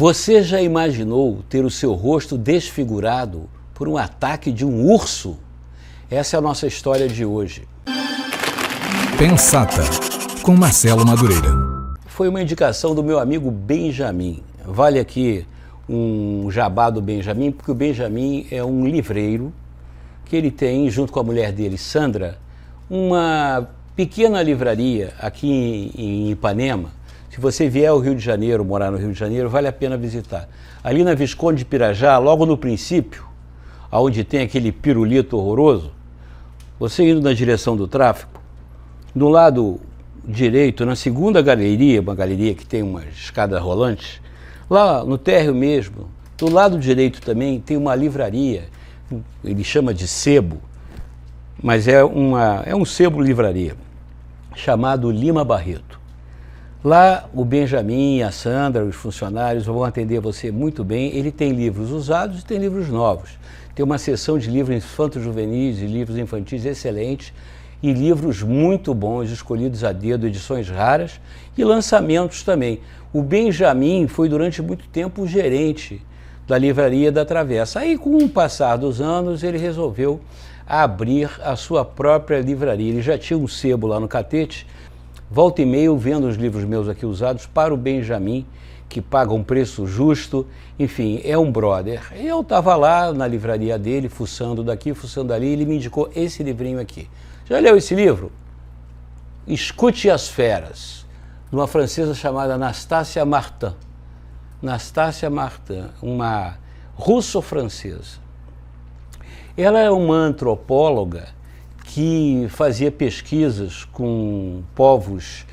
Você já imaginou ter o seu rosto desfigurado por um ataque de um urso? Essa é a nossa história de hoje. Pensata, com Marcelo Madureira. Foi uma indicação do meu amigo Benjamin. Vale aqui um jabá do Benjamin, porque o Benjamin é um livreiro que ele tem, junto com a mulher dele, Sandra, uma pequena livraria aqui em Ipanema. Se você vier ao Rio de Janeiro, morar no Rio de Janeiro, vale a pena visitar. Ali na Visconde de Pirajá, logo no princípio, onde tem aquele pirulito horroroso, você indo na direção do tráfico, do lado direito, na segunda galeria, uma galeria que tem umas escadas rolantes, lá no térreo mesmo, do lado direito também tem uma livraria, ele chama de sebo, mas é um sebo livraria, chamado Lima Barreto. Lá o Benjamin, a Sandra, os funcionários vão atender você muito bem. Ele tem livros usados e tem livros novos. Tem uma seção de livros infanto-juvenis e livros infantis excelentes e livros muito bons, escolhidos a dedo, edições raras e lançamentos também. O Benjamin foi durante muito tempo o gerente da livraria da Travessa. Aí, com o passar dos anos, ele resolveu abrir a sua própria livraria. Ele já tinha um sebo lá no Catete. Volta e meia eu vendo os livros meus aqui usados para o Benjamin, que paga um preço justo, enfim, é um brother. Eu estava lá na livraria dele, fuçando daqui, fuçando dali, e ele me indicou esse livrinho aqui. Já leu esse livro? Escute as Feras, de uma francesa chamada Nastassia Martin. Nastassia Martin, uma russo-francesa. Ela é uma antropóloga que fazia pesquisas com povos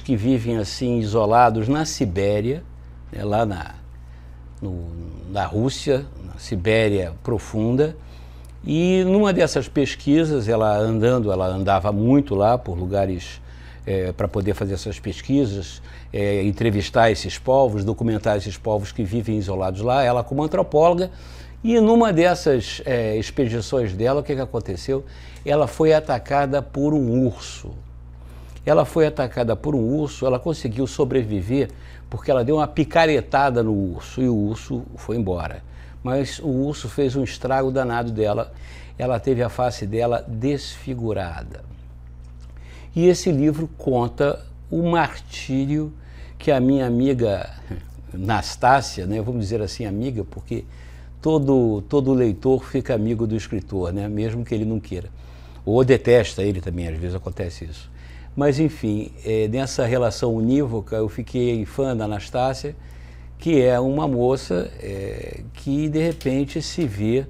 que vivem assim isolados na Sibéria, né, lá na Rússia, na Sibéria profunda. E numa dessas pesquisas, ela andava muito lá por lugares para poder fazer essas pesquisas, entrevistar esses povos, documentar esses povos que vivem isolados lá, ela como antropóloga. E numa dessas expedições dela, o que aconteceu? Ela foi atacada por um urso. Ela foi atacada por um urso, ela conseguiu sobreviver porque ela deu uma picaretada no urso e o urso foi embora. Mas o urso fez um estrago danado dela, ela teve a face dela desfigurada. E esse livro conta o martírio que a minha amiga Nastassia, né, vamos dizer assim amiga, porque todo leitor fica amigo do escritor, né? Mesmo que ele não queira. Ou detesta ele também, às vezes acontece isso. Mas, enfim, nessa relação unívoca, eu fiquei fã da Nastassia, que é uma moça que, de repente, se vê,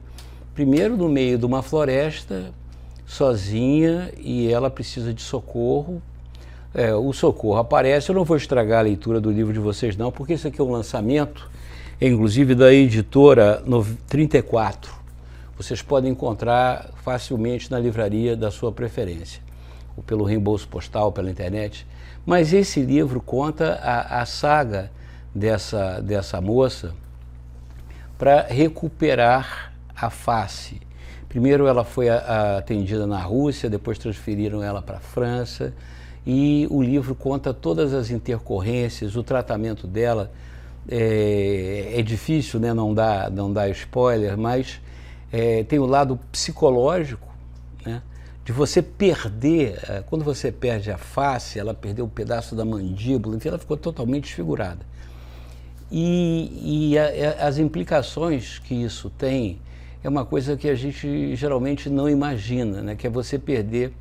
primeiro no meio de uma floresta, sozinha, e ela precisa de socorro. O socorro aparece. Eu não vou estragar a leitura do livro de vocês, não, porque isso aqui é um lançamento, inclusive da editora 34. Vocês podem encontrar facilmente na livraria da sua preferência, ou pelo reembolso postal, pela internet. Mas esse livro conta a saga dessa moça para recuperar a face. Primeiro ela foi atendida na Rússia, depois transferiram ela para a França, e o livro conta todas as intercorrências, o tratamento dela. É difícil, né, não dar spoiler, mas tem o lado psicológico, né, de você perder, quando você perde a face, ela perdeu um pedaço da mandíbula, enfim, ela ficou totalmente desfigurada. E as implicações que isso tem é uma coisa que a gente geralmente não imagina, né, que é você perder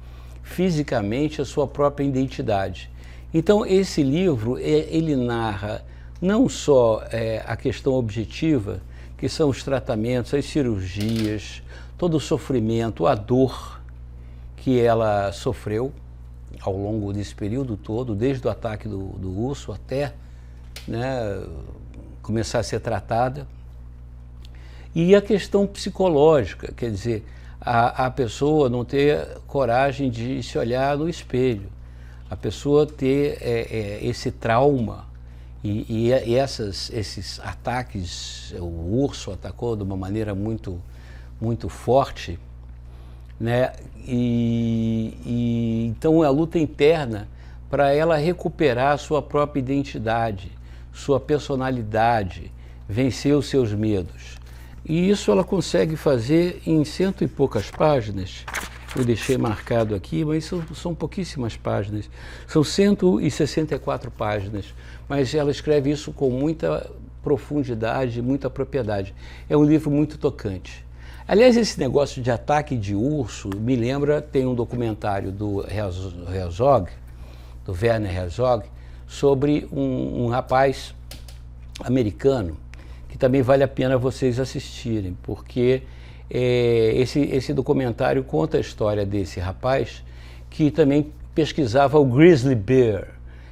fisicamente a sua própria identidade. Então esse livro, ele narra não só a questão objetiva, que são os tratamentos, as cirurgias, todo o sofrimento, a dor que ela sofreu ao longo desse período todo, desde o ataque do urso até, né, começar a ser tratada. E a questão psicológica, quer dizer, a pessoa não ter coragem de se olhar no espelho, a pessoa ter esse trauma. E esses ataques, o urso atacou de uma maneira muito forte, né? Então a luta interna para ela recuperar a sua própria identidade, sua personalidade, vencer os seus medos. E isso ela consegue fazer em 100 e poucas páginas. Eu deixei marcado aqui, mas são pouquíssimas páginas. São 164 páginas, mas ela escreve isso com muita profundidade, muita propriedade. É um livro muito tocante. Aliás, esse negócio de ataque de urso me lembra, tem um documentário do Herzog, do Werner Herzog, sobre um rapaz americano, que também vale a pena vocês assistirem, porque esse documentário conta a história desse rapaz que também pesquisava o grizzly bear,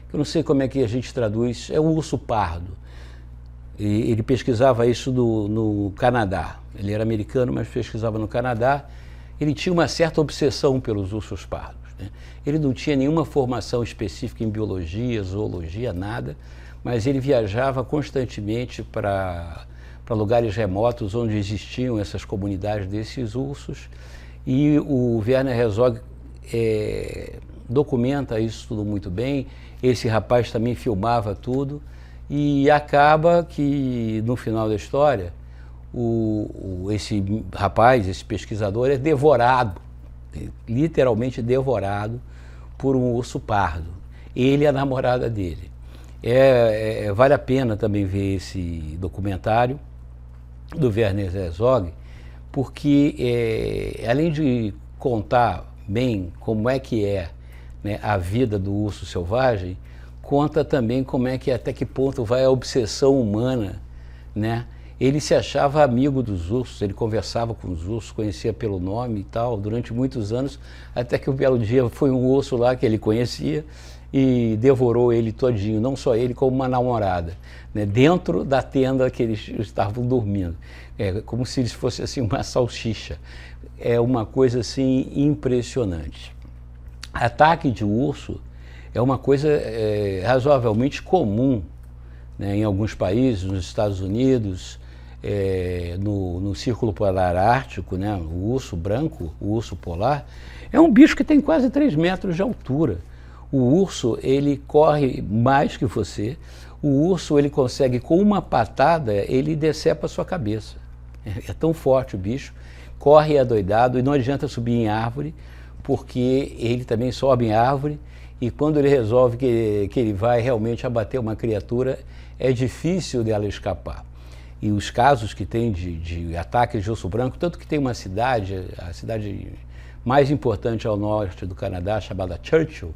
que eu não sei como é que a gente traduz, é o urso pardo. E ele pesquisava isso no Canadá. Ele era americano, mas pesquisava no Canadá. Ele tinha uma certa obsessão pelos ursos pardos, né? Ele não tinha nenhuma formação específica em biologia, zoologia, nada, mas ele viajava constantemente para lugares remotos onde existiam essas comunidades desses ursos, e o Werner Herzog documenta isso tudo muito bem. Esse rapaz também filmava tudo, e acaba que, no final da história, esse rapaz, esse pesquisador, é devorado, literalmente devorado, por um urso pardo. Ele e a namorada dele. Vale a pena também ver esse documentário do Werner Herzog, porque além de contar bem como é que né, a vida do urso selvagem, conta também como é que, até que ponto vai a obsessão humana, né? Ele se achava amigo dos ursos, ele conversava com os ursos, conhecia pelo nome e tal, durante muitos anos, até que um belo dia foi um urso lá que ele conhecia e devorou ele todinho, não só ele, como uma namorada, né, dentro da tenda que eles estavam dormindo. Como se eles fossem assim uma salsicha. É uma coisa assim impressionante. Ataque de urso é uma coisa razoavelmente comum, né, em alguns países, nos Estados Unidos, no Círculo Polar Ártico, né, o urso branco, o urso polar, é um bicho que tem quase 3 metros de altura. O urso, ele corre mais que você. O urso, ele consegue, com uma patada, ele decepa a sua cabeça. É tão forte o bicho, corre adoidado, e não adianta subir em árvore, porque ele também sobe em árvore, e quando ele resolve que ele vai realmente abater uma criatura, é difícil dela escapar. E os casos que tem de ataques de urso branco, tanto que tem uma cidade, a cidade mais importante ao norte do Canadá, chamada Churchill,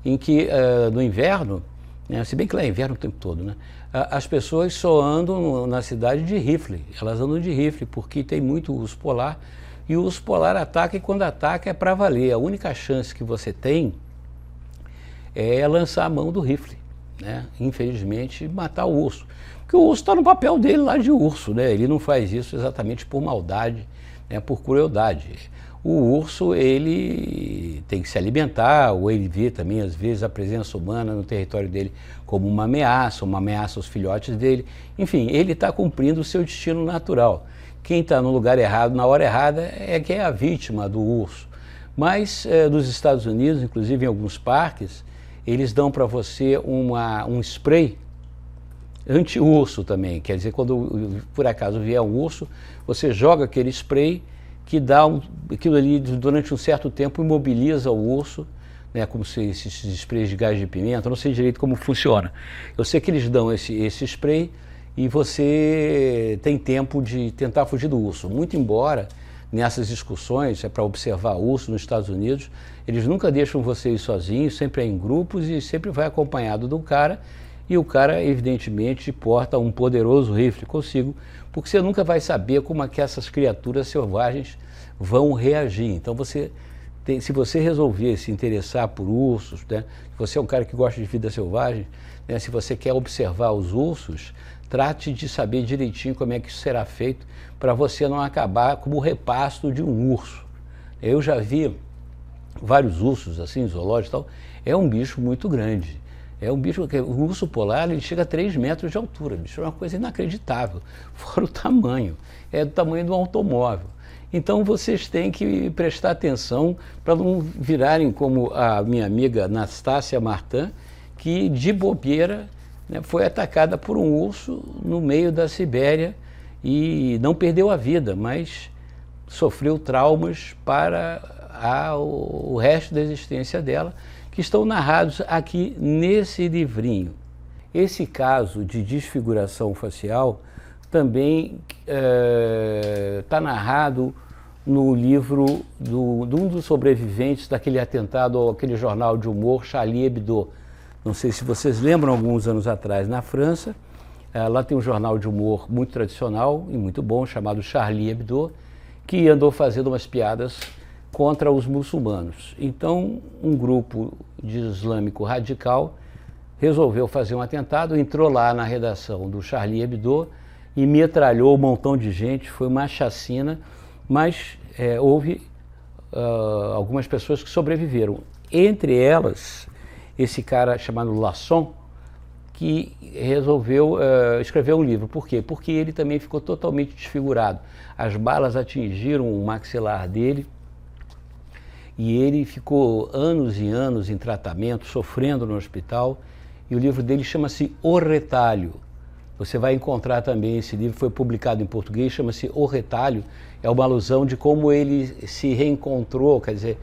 em que no inverno, né, se bem que lá é inverno o tempo todo, né, as pessoas só andam na cidade de rifle, elas andam de rifle, porque tem muito urso polar, e o urso polar ataca, e quando ataca é para valer. A única chance que você tem é lançar a mão do rifle, né? Infelizmente, matar o urso. Porque o urso está no papel dele lá de urso, né? Ele não faz isso exatamente por maldade, né? Por crueldade. O urso, ele tem que se alimentar, ou ele vê também, às vezes, a presença humana no território dele como uma ameaça aos filhotes dele. Enfim, ele está cumprindo o seu destino natural. Quem está no lugar errado, na hora errada, é que é a vítima do urso. Mas, nos Estados Unidos, inclusive em alguns parques, eles dão para você um spray anti-urso também. Quer dizer, quando por acaso vier um urso, você joga aquele spray que dá aquilo ali, durante um certo tempo, imobiliza o urso, né, como se esses sprays de gás de pimenta, eu não sei direito como funciona. Eu sei que eles dão esse spray e você tem tempo de tentar fugir do urso. Muito embora nessas excursões, para observar urso nos Estados Unidos, eles nunca deixam você ir sozinho, sempre é em grupos e sempre vai acompanhado do cara, e o cara, evidentemente, porta um poderoso rifle consigo, porque você nunca vai saber como é que essas criaturas selvagens vão reagir. Então, se você resolver se interessar por ursos, né, se você é um cara que gosta de vida selvagem, né, se você quer observar os ursos, trate de saber direitinho como é que isso será feito, para você não acabar como o repasto de um urso. Eu já vi vários ursos, assim, zoológicos e tal. É um bicho muito grande. É um bicho que o urso polar, ele chega a 3 metros de altura, bicho, é uma coisa inacreditável, fora o tamanho, é do tamanho de um automóvel. Então vocês têm que prestar atenção para não virarem como a minha amiga Nastácia Martin, que de bobeira né, foi atacada por um urso no meio da Sibéria e não perdeu a vida, mas sofreu traumas para o resto da existência dela, que estão narrados aqui nesse livrinho. Esse caso de desfiguração facial também está narrado no livro de um dos sobreviventes daquele atentado àquele jornal de humor Charlie Hebdo. Não sei se vocês lembram, alguns anos atrás, na França, lá tem um jornal de humor muito tradicional e muito bom, chamado Charlie Hebdo, que andou fazendo umas piadas contra os muçulmanos. Então, um grupo de islâmico radical resolveu fazer um atentado, entrou lá na redação do Charlie Hebdo e metralhou um montão de gente, foi uma chacina, mas houve algumas pessoas que sobreviveram. Entre elas, esse cara chamado Lasson, que resolveu escrever um livro. Por quê? Porque ele também ficou totalmente desfigurado. As balas atingiram o maxilar dele e ele ficou anos e anos em tratamento, sofrendo no hospital, e o livro dele chama-se O Retalho. Você vai encontrar também esse livro, foi publicado em português, chama-se O Retalho, é uma alusão de como ele se reencontrou, quer dizer,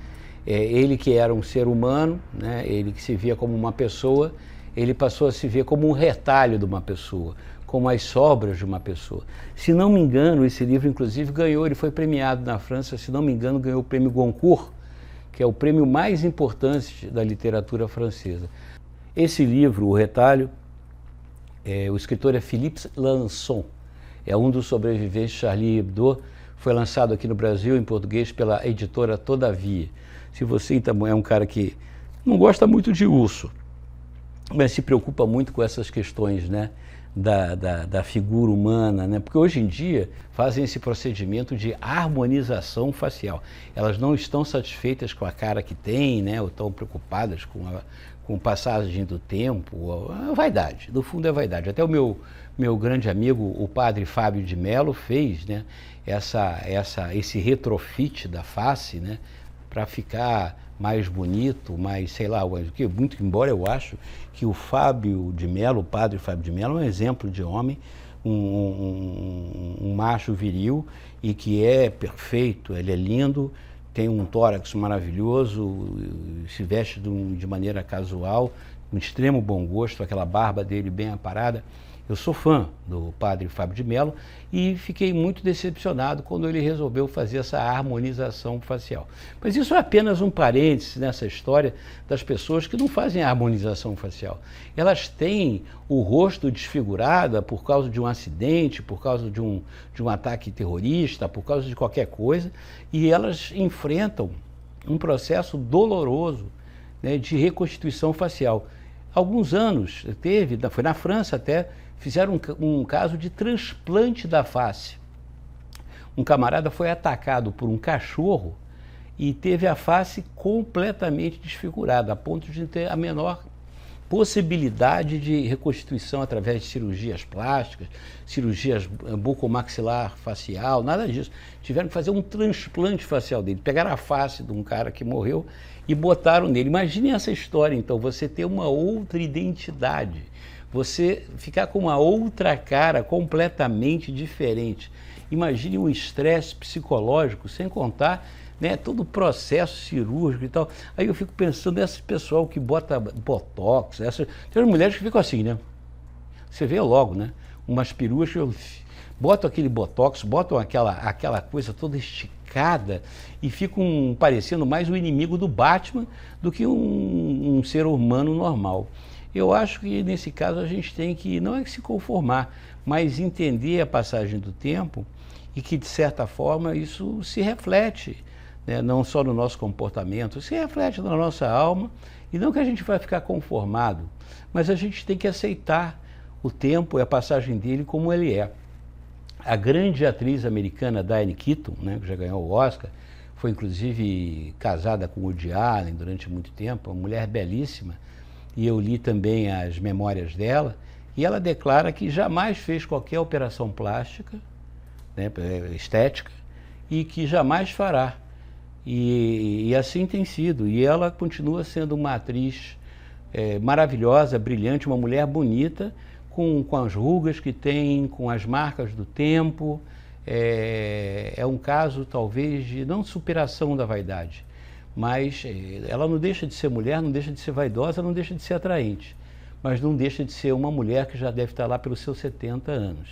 ele que era um ser humano, né, ele que se via como uma pessoa, ele passou a se ver como um retalho de uma pessoa, como as sobras de uma pessoa. Se não me engano, esse livro inclusive ganhou, ele foi premiado na França, se não me engano, ganhou o prêmio Goncourt, que é o prêmio mais importante da literatura francesa. Esse livro, O Retalho, o escritor é Philippe Lançon, é um dos sobreviventes de Charlie Hebdo, foi lançado aqui no Brasil em português pela editora Todavia. Se você então é um cara que não gosta muito de urso, mas se preocupa muito com essas questões, né, da figura humana, né, porque hoje em dia fazem esse procedimento de harmonização facial. Elas não estão satisfeitas com a cara que tem, né, ou estão preocupadas com a passagem do tempo, a vaidade, no fundo é vaidade. Até o meu grande amigo, o padre Fábio de Mello, fez, né, esse retrofit da face, né, para ficar mais bonito, mais, sei lá, muito, embora eu acho que o Fábio de Mello, o padre Fábio de Mello, é um exemplo de homem, um macho viril e que é perfeito, ele é lindo, tem um tórax maravilhoso, se veste de maneira casual, com extremo bom gosto, aquela barba dele bem aparada. Eu sou fã do padre Fábio de Mello e fiquei muito decepcionado quando ele resolveu fazer essa harmonização facial. Mas isso é apenas um parêntese nessa história das pessoas que não fazem a harmonização facial. Elas têm o rosto desfigurado por causa de um acidente, por causa de um ataque terrorista, por causa de qualquer coisa, e elas enfrentam um processo doloroso, né, de reconstituição facial. Alguns anos foi na França até, fizeram um caso de transplante da face. Um camarada foi atacado por um cachorro e teve a face completamente desfigurada, a ponto de ter a menor possibilidade de reconstituição através de cirurgias plásticas, cirurgias bucomaxilar facial, nada disso. Tiveram que fazer um transplante facial dele, pegaram a face de um cara que morreu e botaram nele. Imagine essa história, então, você ter uma outra identidade, você ficar com uma outra cara completamente diferente. Imagine um estresse psicológico, sem contar, né, todo o processo cirúrgico e tal. Aí eu fico pensando nesse pessoal que bota botox, tem as mulheres que ficam assim, né? Você vê logo, né? Umas peruas que botam aquele botox, botam aquela coisa toda esticada e ficam parecendo mais o inimigo do Batman do que um ser humano normal. Eu acho que nesse caso a gente tem que, não é que se conformar, mas entender a passagem do tempo e que, de certa forma, isso se reflete, né, não só no nosso comportamento, se reflete na nossa alma, e não que a gente vai ficar conformado, mas a gente tem que aceitar o tempo e a passagem dele como ele é. A grande atriz americana Diane Keaton, né, que já ganhou o Oscar, foi inclusive casada com Woody Allen durante muito tempo, uma mulher belíssima, e eu li também as memórias dela, e ela declara que jamais fez qualquer operação plástica, né, estética, e que jamais fará. E assim tem sido. E ela continua sendo uma atriz maravilhosa, brilhante, uma mulher bonita, com as rugas que tem, com as marcas do tempo. É um caso, talvez, de não superação da vaidade, mas ela não deixa de ser mulher, não deixa de ser vaidosa, não deixa de ser atraente, mas não deixa de ser uma mulher que já deve estar lá pelos seus 70 anos,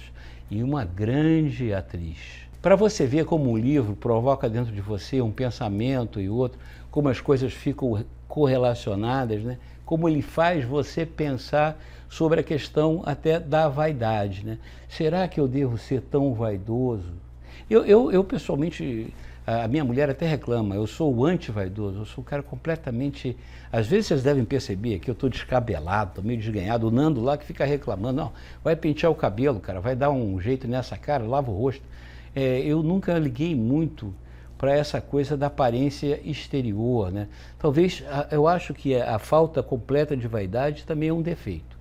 e uma grande atriz. Para você ver como um livro provoca dentro de você um pensamento e outro, como as coisas ficam correlacionadas, né? Como ele faz você pensar sobre a questão até da vaidade, né? Será que eu devo ser tão vaidoso? Eu pessoalmente, a minha mulher até reclama, eu sou o anti-vaidoso, eu sou um cara completamente... Às vezes vocês devem perceber que eu estou descabelado, estou meio desganhado, o Nando lá que fica reclamando, não, vai pentear o cabelo, cara, vai dar um jeito nessa cara, lava o rosto. Eu nunca liguei muito para essa coisa da aparência exterior, né? Talvez, eu acho que a falta completa de vaidade também é um defeito.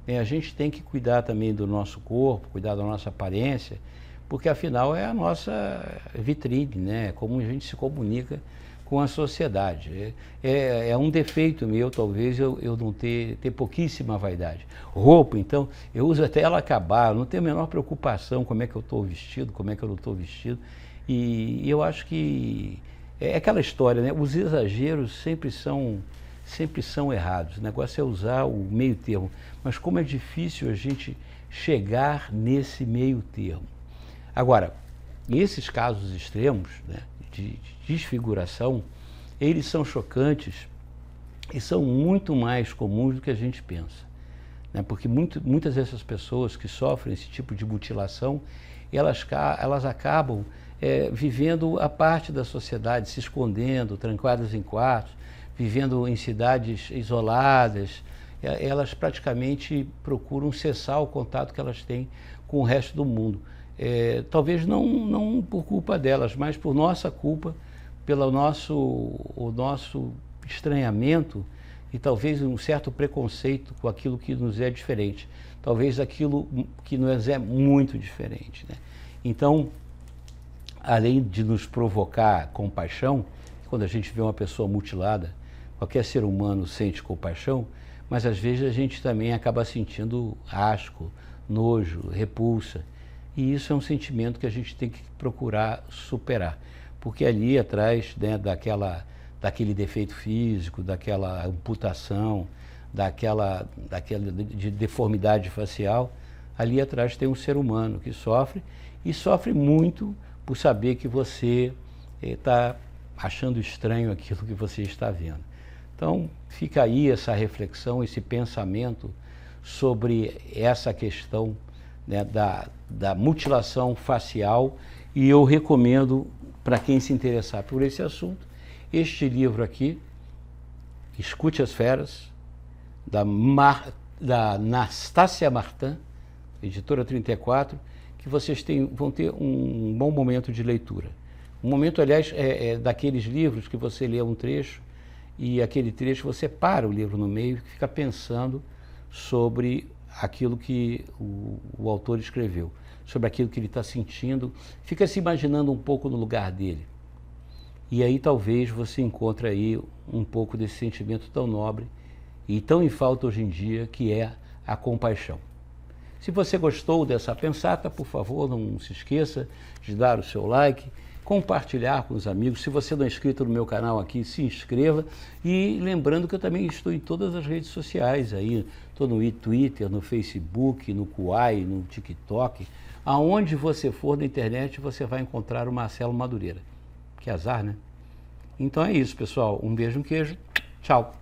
A gente tem que cuidar também do nosso corpo, cuidar da nossa aparência, porque afinal é a nossa vitrine, né? Como a gente se comunica com a sociedade. É um defeito meu, talvez, eu não ter pouquíssima vaidade. Roupa, então, eu uso até ela acabar, eu não tenho a menor preocupação como é que eu estou vestido, como é que eu não estou vestido. E eu acho que é aquela história, né? Os exageros sempre são errados. O negócio é usar o meio termo. Mas como é difícil a gente chegar nesse meio termo. Agora, esses casos extremos, né, de desfiguração, eles são chocantes e são muito mais comuns do que a gente pensa, né? Porque muitas dessas pessoas que sofrem esse tipo de mutilação, elas acabam vivendo a parte da sociedade, se escondendo, trancadas em quartos, vivendo em cidades isoladas. Elas praticamente procuram cessar o contato que elas têm com o resto do mundo. Talvez não por culpa delas, mas por nossa culpa, pelo o nosso estranhamento e talvez um certo preconceito com aquilo que nos é diferente. Talvez aquilo que nos é muito diferente, né? Então, além de nos provocar compaixão, quando a gente vê uma pessoa mutilada, qualquer ser humano sente compaixão, mas às vezes a gente também acaba sentindo asco, nojo, repulsa. E isso é um sentimento que a gente tem que procurar superar, porque ali atrás, né, daquele defeito físico, daquela amputação, daquela de deformidade facial, ali atrás tem um ser humano que sofre, e sofre muito por saber que você está achando estranho aquilo que você está vendo. Então, fica aí essa reflexão, esse pensamento sobre essa questão, né, da mutilação facial, e eu recomendo, para quem se interessar por esse assunto, este livro aqui, Escute as Feras, da Anastácia Martin, editora 34, que vocês vão ter um bom momento de leitura. Um momento, aliás, daqueles livros que você lê um trecho e aquele trecho você para o livro no meio e fica pensando sobre aquilo que o autor escreveu, sobre aquilo que ele está sentindo, fica se imaginando um pouco no lugar dele. E aí talvez você encontre aí um pouco desse sentimento tão nobre e tão em falta hoje em dia, que é a compaixão. Se você gostou dessa pensata, por favor, não se esqueça de dar o seu like, compartilhar com os amigos. Se você não é inscrito no meu canal aqui, se inscreva. E lembrando que eu também estou em todas as redes sociais aí. Estou no Twitter, no Facebook, no Kuai, no TikTok. Aonde você for na internet, você vai encontrar o Marcelo Madureira. Que azar, né? Então é isso, pessoal. Um beijo, um queijo. Tchau.